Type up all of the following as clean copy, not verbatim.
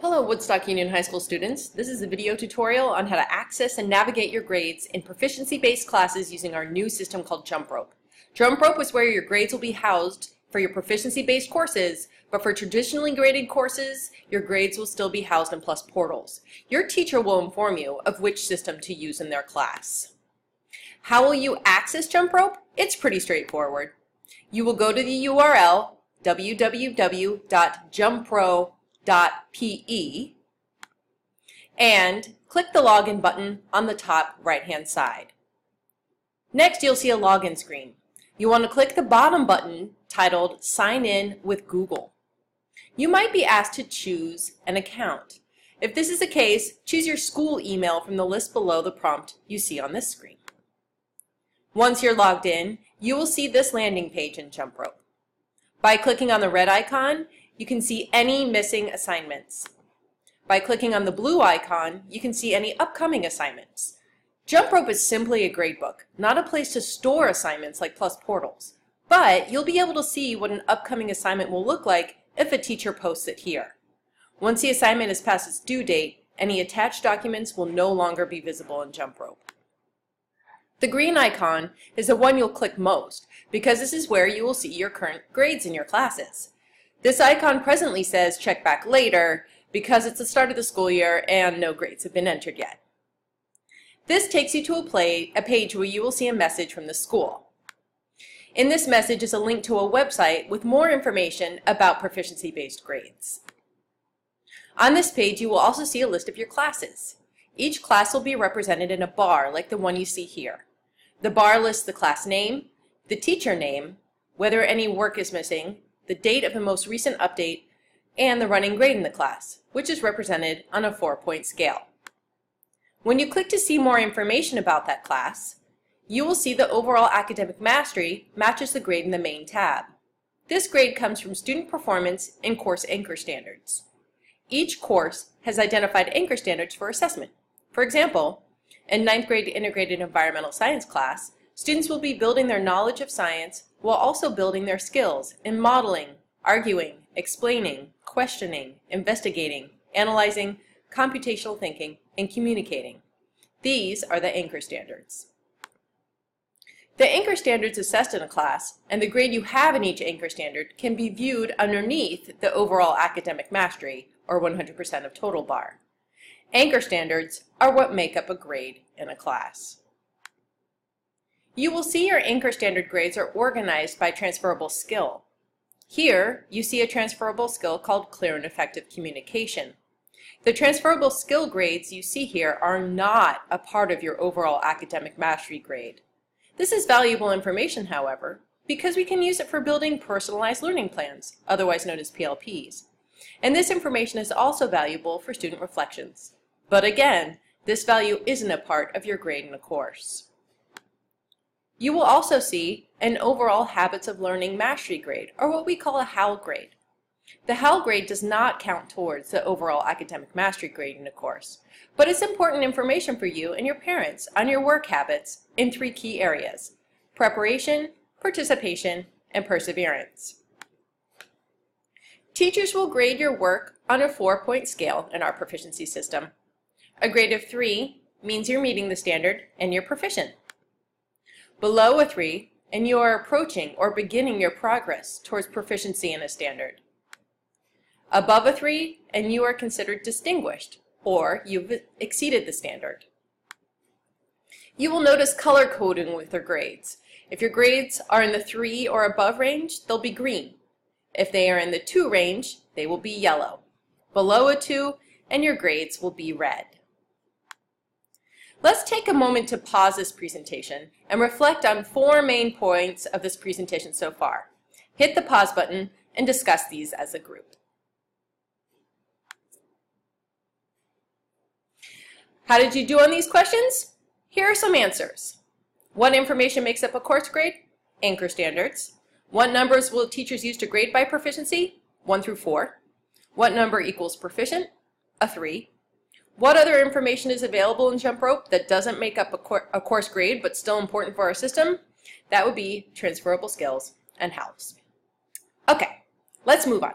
Hello Woodstock Union High School students. This is a video tutorial on how to access and navigate your grades in proficiency-based classes using our new system called Jump Rope. Jump Rope is where your grades will be housed for your proficiency-based courses, but for traditionally graded courses, your grades will still be housed in PLUS portals. Your teacher will inform you of which system to use in their class. How will you access Jump Rope? It's pretty straightforward. You will go to the URL www.jumppro.pe and click the login button on the top right-hand side. Next, you'll see a login screen. You want to click the bottom button titled Sign In with Google. You might be asked to choose an account. If this is the case, choose your school email from the list below the prompt you see on this screen. Once you're logged in, you will see this landing page in Jump Rope. By clicking on the red icon, you can see any missing assignments. By clicking on the blue icon, you can see any upcoming assignments. Jump Rope is simply a gradebook, not a place to store assignments like PLUS portals. But you'll be able to see what an upcoming assignment will look like if a teacher posts it here. Once the assignment is past its due date, any attached documents will no longer be visible in Jump Rope. The green icon is the one you'll click most because this is where you will see your current grades in your classes. This icon presently says check back later because it's the start of the school year and no grades have been entered yet. This takes you to a page where you will see a message from the school. In this message is a link to a website with more information about proficiency-based grades. On this page you will also see a list of your classes. Each class will be represented in a bar like the one you see here. The bar lists the class name, the teacher name, whether any work is missing, the date of the most recent update, and the running grade in the class, which is represented on a 4-point scale. When you click to see more information about that class, you will see the overall academic mastery matches the grade in the main tab. This grade comes from student performance and course anchor standards. Each course has identified anchor standards for assessment. For example, in 9th grade integrated environmental science class, students will be building their knowledge of science while also building their skills in modeling, arguing, explaining, questioning, investigating, analyzing, computational thinking, and communicating. These are the anchor standards. The anchor standards assessed in a class and the grade you have in each anchor standard can be viewed underneath the overall academic mastery, or 100% of total bar. Anchor standards are what make up a grade in a class. You will see your anchor standard grades are organized by transferable skill. Here, you see a transferable skill called clear and effective communication. The transferable skill grades you see here are not a part of your overall academic mastery grade. This is valuable information, however, because we can use it for building personalized learning plans, otherwise known as PLPs. And this information is also valuable for student reflections. But again, this value isn't a part of your grade in a course. You will also see an overall habits of learning mastery grade, or what we call a HAL grade. The HAL grade does not count towards the overall academic mastery grade in a course, but it's important information for you and your parents on your work habits in 3 key areas: preparation, participation, and perseverance. Teachers will grade your work on a 4-point scale in our proficiency system. A grade of 3 means you're meeting the standard and you're proficient. Below a 3, and you are approaching or beginning your progress towards proficiency in a standard. Above a 3, and you are considered distinguished, or you've exceeded the standard. You will notice color coding with your grades. If your grades are in the 3 or above range, they'll be green. If they are in the 2 range, they will be yellow. Below a 2, and your grades will be red. Let's take a moment to pause this presentation and reflect on 4 main points of this presentation so far. Hit the pause button and discuss these as a group. How did you do on these questions? Here are some answers. What information makes up a course grade? Anchor standards. What numbers will teachers use to grade by proficiency? 1 through 4. What number equals proficient? A 3. What other information is available in Jump Rope that doesn't make up a course grade but still important for our system? That would be transferable skills and HALs. Okay, let's move on.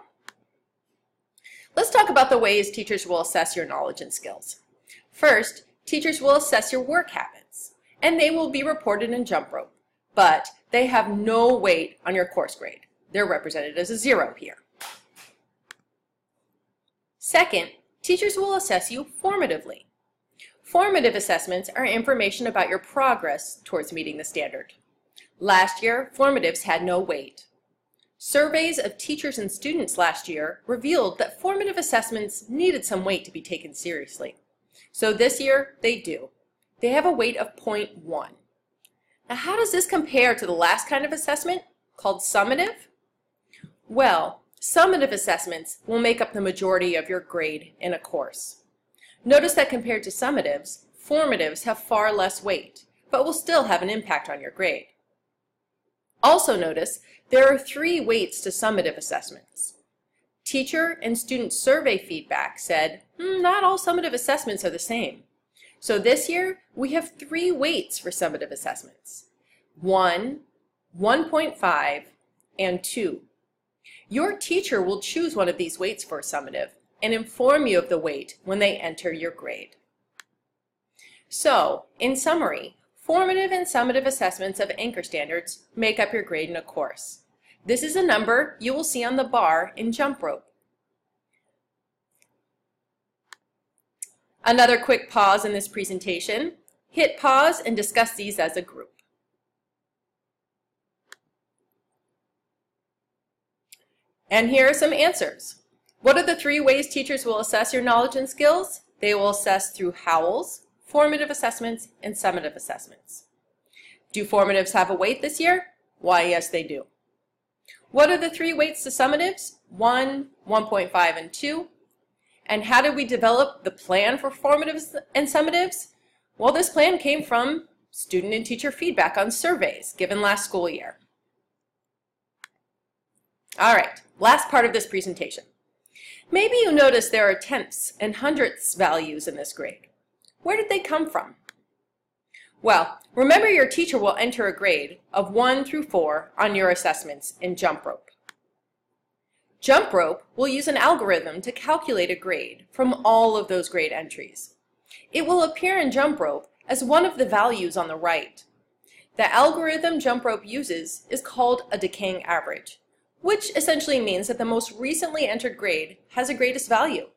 Let's talk about the ways teachers will assess your knowledge and skills. First, teachers will assess your work habits, and they will be reported in jump rope, but they have no weight on your course grade. They're represented as a 0 here. Second, teachers will assess you formatively. Formative assessments are information about your progress towards meeting the standard. Last year, formatives had no weight. Surveys of teachers and students last year revealed that formative assessments needed some weight to be taken seriously. So this year, they do. They have a weight of 0.1. Now, how does this compare to the last kind of assessment, called summative? Well, summative assessments will make up the majority of your grade in a course. Notice that compared to summatives, formatives have far less weight, but will still have an impact on your grade. Also notice there are 3 weights to summative assessments. Teacher and student survey feedback said, not all summative assessments are the same. So this year, we have 3 weights for summative assessments. 1, 1.5, and 2. Your teacher will choose one of these weights for a summative and inform you of the weight when they enter your grade. So, in summary, formative and summative assessments of anchor standards make up your grade in a course. This is a number you will see on the bar in jump rope. Another quick pause in this presentation. Hit pause and discuss these as a group. And here are some answers. What are the 3 ways teachers will assess your knowledge and skills? They will assess through howls, formative assessments, and summative assessments. Do formatives have a weight this year? Why, yes, they do. What are the 3 weights to summatives? 1, 1.5, and 2. And how did we develop the plan for formatives and summatives? Well, this plan came from student and teacher feedback on surveys given last school year. All right, last part of this presentation. Maybe you notice there are tenths and hundredths values in this grade. Where did they come from? Well, remember your teacher will enter a grade of 1 through 4 on your assessments in jump rope. Jump rope will use an algorithm to calculate a grade from all of those grade entries. It will appear in jump rope as one of the values on the right. The algorithm jump rope uses is called a decaying average, which essentially means that the most recently entered grade has a greatest value.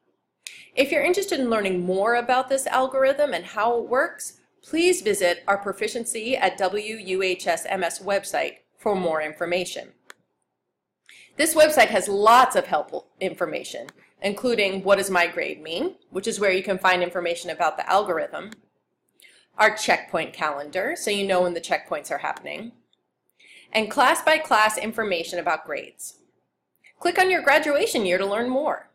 If you're interested in learning more about this algorithm and how it works, please visit our Proficiency at WUHS-MS website for more information. This website has lots of helpful information, including what does my grade mean, which is where you can find information about the algorithm, our checkpoint calendar, so you know when the checkpoints are happening, and class-by-class information about grades. Click on your graduation year to learn more.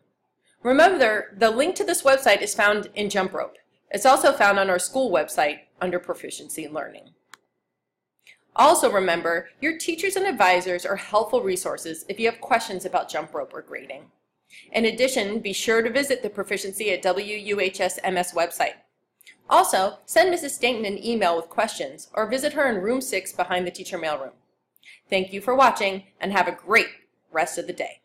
Remember, the link to this website is found in jump rope. It's also found on our school website under Proficiency Learning. Also remember, your teachers and advisors are helpful resources if you have questions about jump rope or grading. In addition, be sure to visit the Proficiency at WUHS-MS website. Also, send Mrs. Stainton an email with questions or visit her in room 6 behind the teacher mailroom. Thank you for watching and have a great rest of the day.